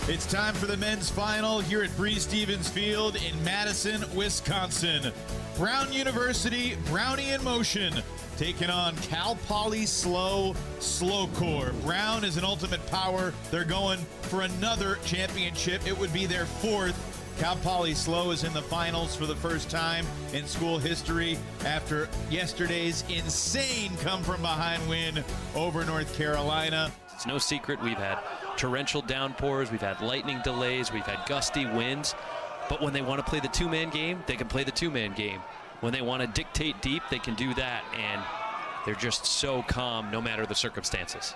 It's time for the men's final here at Breese-Stevens Field in Madison, Wisconsin. Brown University, Brownian motion, taking on Cal Poly-SLO, SLOCORE. Brown is an ultimate power. They're going for another championship. It would be their fourth. Cal Poly-SLO is in the finals for the first time in school history after yesterday's insane come-from-behind win over North Carolina. It's no secret we've had torrential downpours, we've had lightning delays, we've had gusty winds, but when they want to play the two-man game, they can play the two-man game. When they want to dictate deep, they can do that, and they're just so calm no matter the circumstances.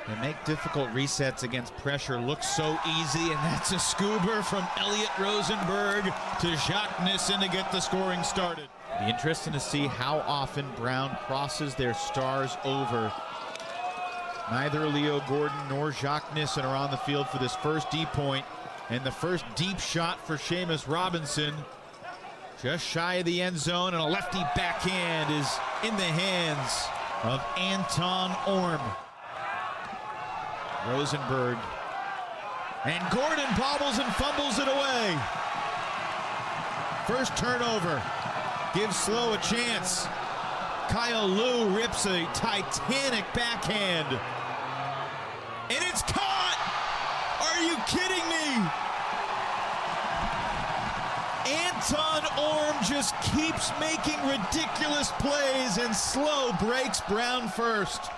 They make difficult resets against pressure look so easy, and that's a scoober from Elliot Rosenberg to Jacques Nissen to get the scoring started. It'll be interesting to see how often Brown crosses their stars over. Neither Leo Gordon nor Jacques Nissen are on the field for this first deep point, and the first deep shot for Seamus Robinson, just shy of the end zone, and a lefty backhand is in the hands of Anton Orm. Rosenberg, and Gordon bobbles and fumbles it away. First turnover gives SLO a chance. Kyle Liu rips a titanic backhand, and it's caught! Are you kidding me? Anton Orm just keeps making ridiculous plays, and SLO breaks Brown first.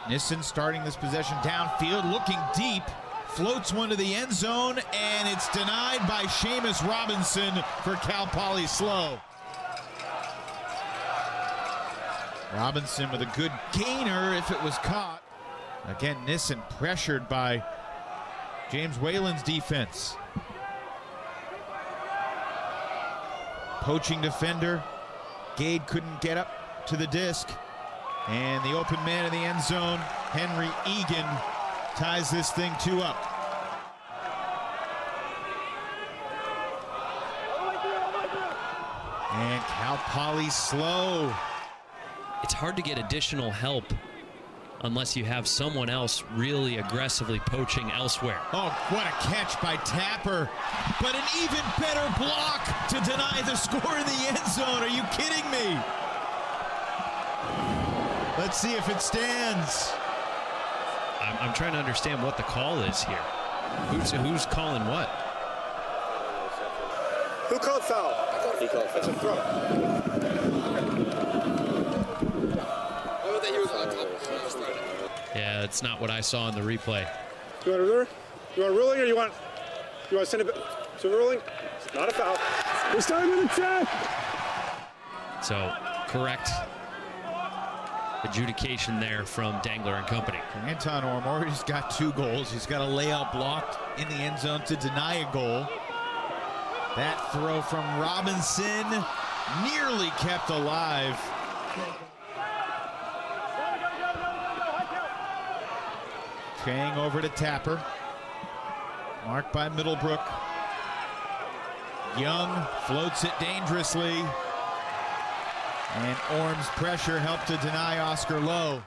Nissen starting this possession downfield, looking deep, floats one to the end zone, and it's denied by Seamus Robinson for Cal Poly-SLO. Robinson with a good gainer if it was caught. Again, Nissen pressured by James Whalen's defense. Poaching defender. Gade couldn't get up to the disc. And the open man in the end zone, Henry Egan, ties this thing 2-up. And Cal Poly-SLO. It's hard to get additional help unless you have someone else really aggressively poaching elsewhere. Oh, what a catch by Tapper. But an even better block to deny the score in the end zone. Are you kidding me? Let's see if it stands. I'm trying to understand what the call is here. Who's calling what? Who called foul? He called foul. It's a throw. Yeah, it's not what I saw in the replay. You want a ruling, or you want to send it to ruling? It's not a foul. We're starting with a check. So correct adjudication there from Dangler and company. Anton Orm already's got 2 goals. He's got a layout blocked in the end zone to deny a goal. That throw from Robinson nearly kept alive. Chang over to Tapper. Marked by Middlebrook. Young floats it dangerously. And Orm's pressure helped to deny Oscar Lowe.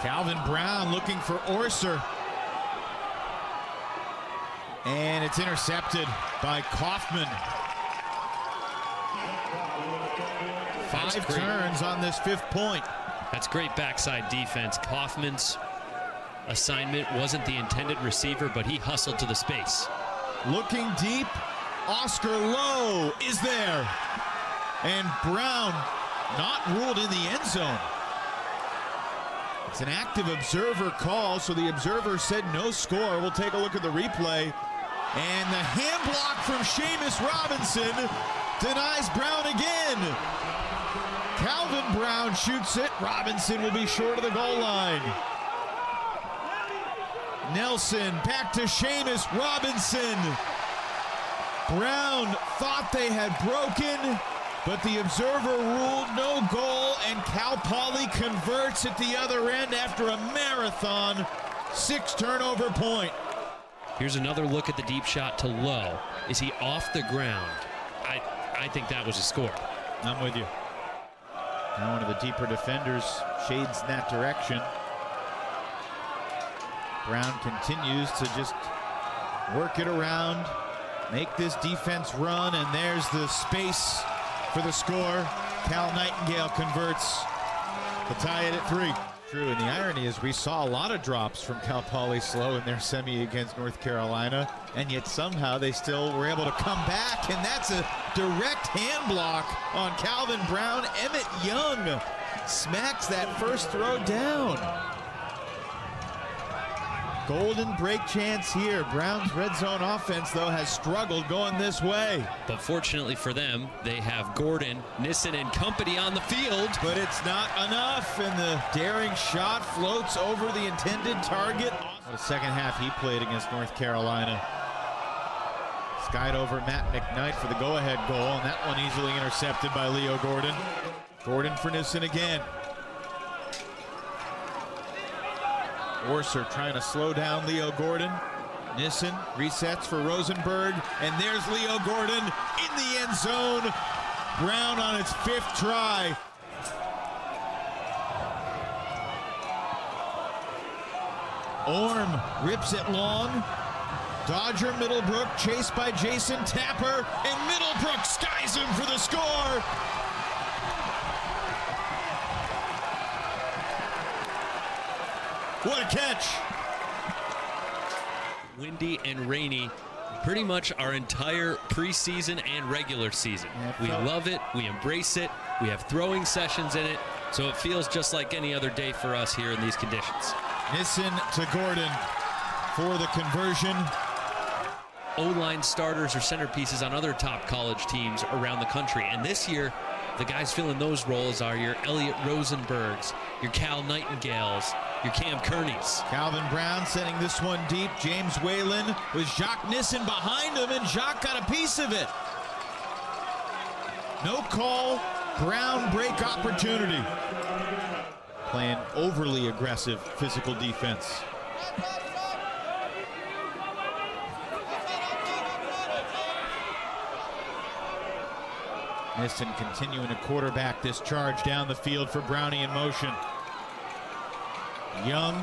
Calvin Brown looking for Orser. And it's intercepted by Kaufman. 5 turns on this 5th point. That's great backside defense. Kaufman's assignment wasn't the intended receiver, but he hustled to the space. Looking deep, Oscar Lowe is there. And Brown not ruled in the end zone. It's an active observer call, so the observer said no score. We'll take a look at the replay. And the hand block from Seamus Robinson denies Brown again. Calvin Brown shoots it. Robinson will be short of the goal line. Nelson back to Seamus Robinson. Brown thought they had broken, but the observer ruled no goal, and Cal Poly converts at the other end after a marathon 6 turnover point. Here's another look at the deep shot to Lowe. Is he off the ground? I think that was a score. I'm with you. Now one of the deeper defenders shades in that direction. Brown continues to just work it around, make this defense run, and there's the space for the score. Cal Nightingale converts to tie it at 3. True, and the irony is we saw a lot of drops from Cal Poly-SLO in their semi against North Carolina, and yet somehow they still were able to come back, and that's a direct hand block on Calvin Brown. Emmett Young smacks that first throw down. Golden break chance here. Brown's red zone offense, though, has struggled going this way. But fortunately for them, they have Gordon, Nissen, and company on the field. But it's not enough, and the daring shot floats over the intended target. What a second half he played against North Carolina. Skied over Matt McKnight for the go-ahead goal, and that one easily intercepted by Leo Gordon. Gordon for Nissen again. Orser trying to slow down Leo Gordon. Nissen resets for Rosenberg, and there's Leo Gordon in the end zone. Brown on its 5th try. Orm rips it long. Dodger Middlebrook chased by Jason Tapper, and Middlebrook skies him for the score. What a catch! Windy and rainy pretty much our entire preseason and regular season. We love it, we embrace it, we have throwing sessions in it, so it feels just like any other day for us here in these conditions. Nissen to Gordon for the conversion. O-line starters or centerpieces on other top college teams around the country, and this year the guys filling those roles are your Elliot Rosenbergs, your Cal Nightingales, your Cam Kearneys. Calvin Brown sending this one deep. James Whalen with Jacques Nissen behind him, and Jacques got a piece of it. No call. Brown break opportunity. Playing overly aggressive physical defense. Nissen continuing to quarterback this charge down the field for Brownian motion. Young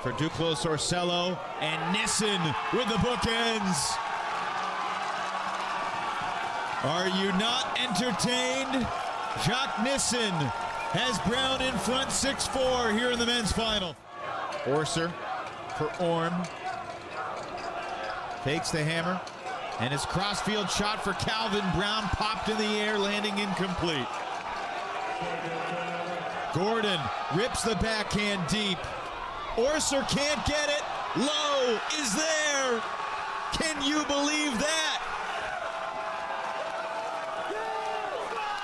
for Duclos Orsello, and Nissen with the bookends. Are you not entertained? Jacques Nissen has Brown in front 6-4 here in the men's final. Orser for Orm. Fakes the hammer, and his crossfield shot for Calvin Brown popped in the air, landing incomplete. Gordon rips the backhand deep. Orser can't get it. Lowe is there. Can you believe that?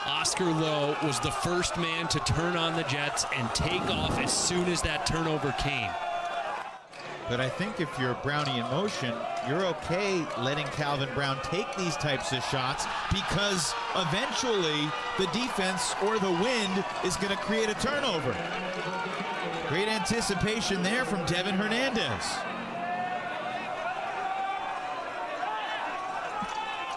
Oscar Lowe was the first man to turn on the Jets and take off as soon as that turnover came. But I think if you're Brownian motion, you're okay letting Calvin Brown take these types of shots, because eventually the defense or the wind is going to create a turnover. Great anticipation there from Devin Hernandez.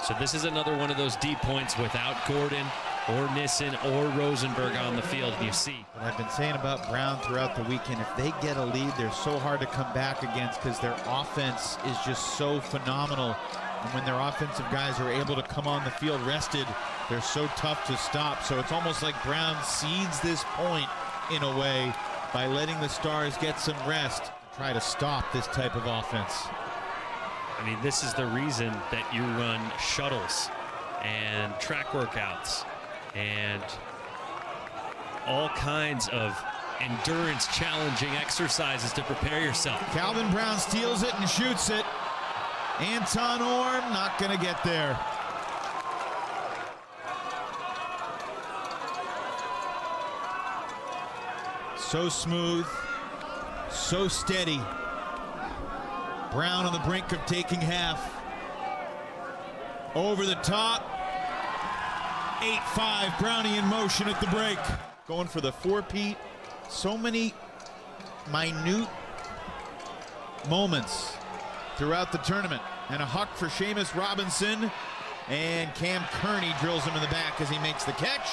So this is another one of those deep points without Gordon or Nissen or Rosenberg on the field. You see what I've been saying about Brown throughout the weekend. If they get a lead, they're so hard to come back against because their offense is just so phenomenal. And when their offensive guys are able to come on the field rested, they're so tough to stop. So it's almost like Brown seeds this point in a way by letting the Stars get some rest, try to stop this type of offense. I mean, this is the reason that you run shuttles and track workouts and all kinds of endurance challenging exercises to prepare yourself. Calvin Brown steals it and shoots it. Anton Orm not going to get there. So smooth, so steady. Brown on the brink of taking half. Over the top. 8-5, Brownie in motion at the break. Going for the four-peat. So many minute moments throughout the tournament. And a huck for Seamus Robinson. And Cam Kearney drills him in the back as he makes the catch.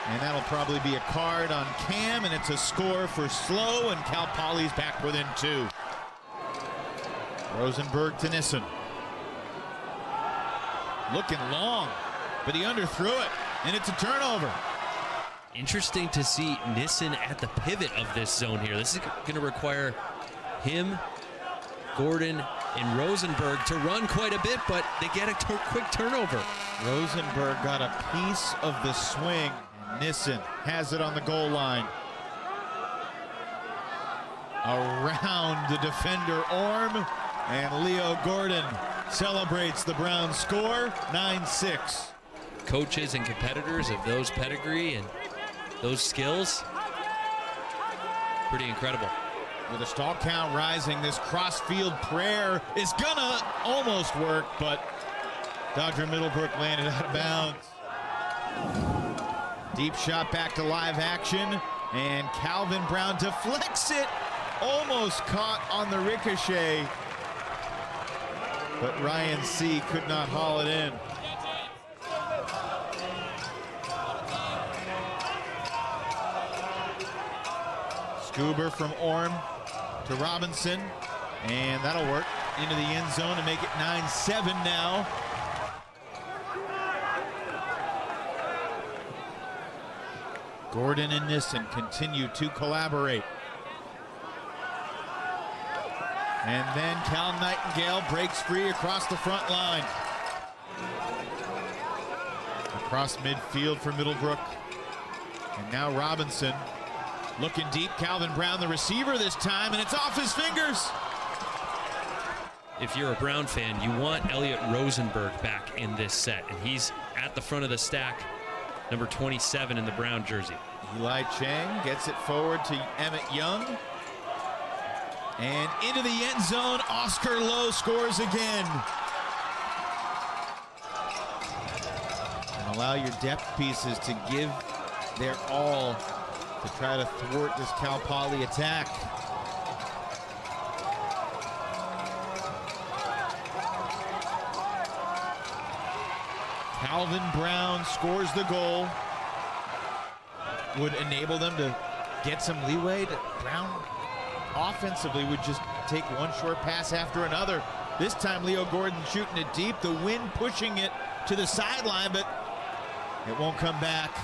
And that'll probably be a card on Cam, and it's a score for SLO, and Cal Poly's back within 2. Rosenberg to Nissen. Looking long, but he underthrew it, and it's a turnover. Interesting to see Nissen at the pivot of this zone here. This is going to require him, Gordon, and Rosenberg to run quite a bit, but they get a quick turnover. Rosenberg got a piece of the swing. Nissen has it on the goal line. Around the defender Orm, and Leo Gordon celebrates the Browns score, 9-6. Coaches and competitors of those pedigree and those skills, pretty incredible. With a stall count rising, this cross-field prayer is gonna almost work, but Dodger Middlebrook landed out of bounds. Deep shot back to live action, and Calvin Brown deflects it, almost caught on the ricochet, but Ryan C. could not haul it in. Scuba from Orm to Robinson, and that'll work into the end zone to make it 9-7 now. Gordon and Nissen continue to collaborate. And then Cal Nightingale breaks free across the front line. Across midfield for Middlebrook. And now Robinson looking deep. Calvin Brown, the receiver this time, and it's off his fingers. If you're a Brown fan, you want Elliot Rosenberg back in this set, and he's at the front of the stack, number 27 in the Brown jersey. Eli Chang gets it forward to Emmett Young. And into the end zone, Oscar Lowe scores again. And allow your depth pieces to give their all to try to thwart this Cal Poly attack. Calvin Brown scores the goal. Would enable them to get some leeway. Brown offensively would just take one short pass after another. This time Leo Gordon shooting it deep, the wind pushing it to the sideline, but it won't come back.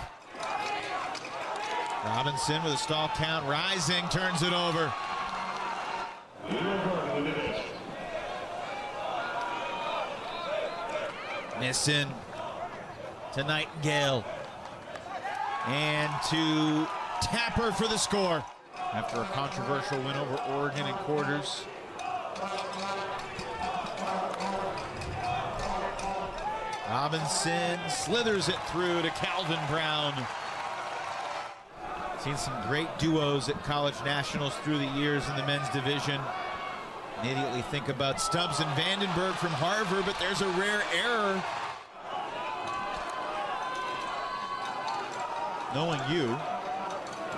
Robinson with a stall count rising, turns it over. Nissen to Nightingale. And to Tapper for the score. After a controversial win over Oregon in quarters. Robinson slithers it through to Calvin Brown. Seen some great duos at college nationals through the years in the men's division. Immediately think about Stubbs and Vandenberg from Harvard, but there's a rare error. Knowing you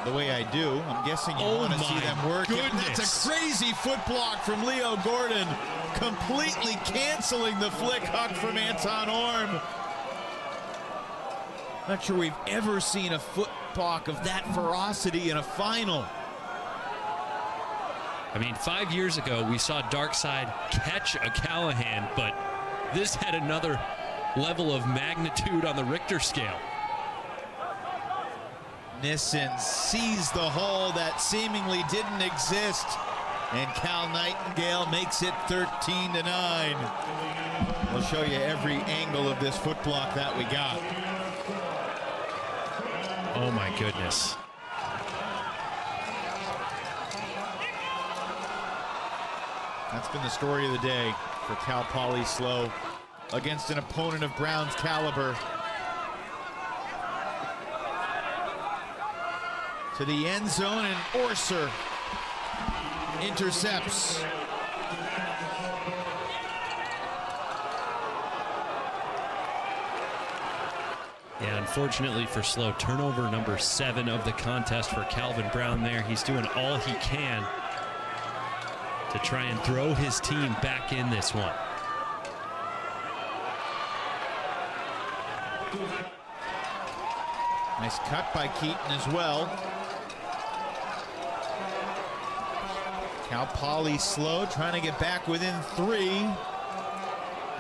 the way I do, I'm guessing you want to see them work. That's a crazy foot block from Leo Gordon, completely canceling the flick huck from Anton Orm. Not sure we've ever seen a foot block of that ferocity in a final. I mean, 5 years ago, we saw Darkside catch a Callahan, but this had another level of magnitude on the Richter scale. Nissen sees the hole that seemingly didn't exist, and Cal Nightingale makes it 13-9. We'll show you every angle of this foot block that we got. Oh my goodness. That's been the story of the day for Cal Poly-SLO against an opponent of Brown's caliber. To the end zone, and Orser intercepts. Yeah, unfortunately for SLO, turnover number 7 of the contest for Calvin Brown there. He's doing all he can to try and throw his team back in this one. Nice cut by Keaton as well. Cal Poly-SLO trying to get back within 3.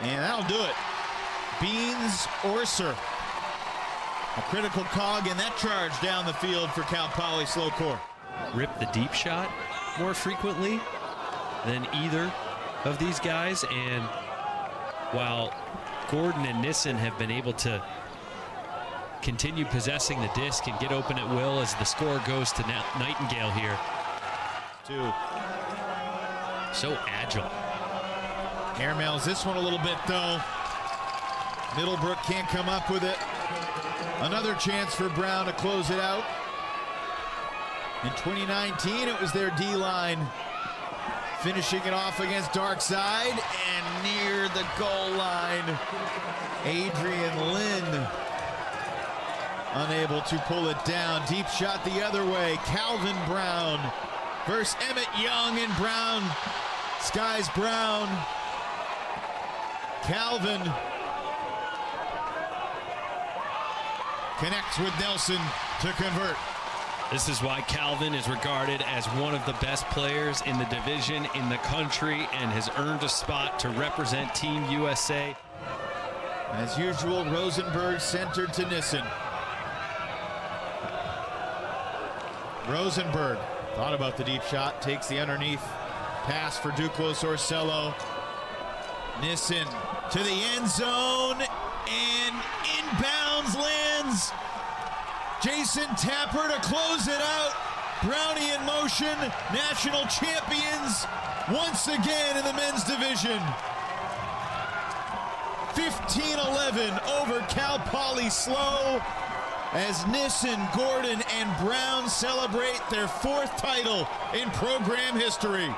And that'll do it. Beans Orser. A critical cog in that charge down the field for Cal Poly-SLOCORE. Rip the deep shot more frequently than either of these guys, and while Gordon and Nissen have been able to continue possessing the disc and get open at will as the score goes to Nightingale here. 2. So agile. Airmails this one a little bit though. Middlebrook can't come up with it. Another chance for Brown to close it out. In 2019, it was their D-line finishing it off against Darkside, and near the goal line, Adrian Lynn unable to pull it down. Deep shot the other way. Calvin Brown versus Emmett Young, and Brown skies Brown. Calvin connects with Nelson to convert. This is why Calvin is regarded as one of the best players in the division, in the country, and has earned a spot to represent Team USA. As usual, Rosenberg centered to Nissen. Rosenberg thought about the deep shot, takes the underneath pass for Duclos Orsello. Nissen to the end zone, and inbounds lands. Jason Tapper to close it out. Brownian motion, national champions once again in the men's division. 15-11 over Cal Poly-SLO as Nissen, Gordon, and Brown celebrate their 4th title in program history.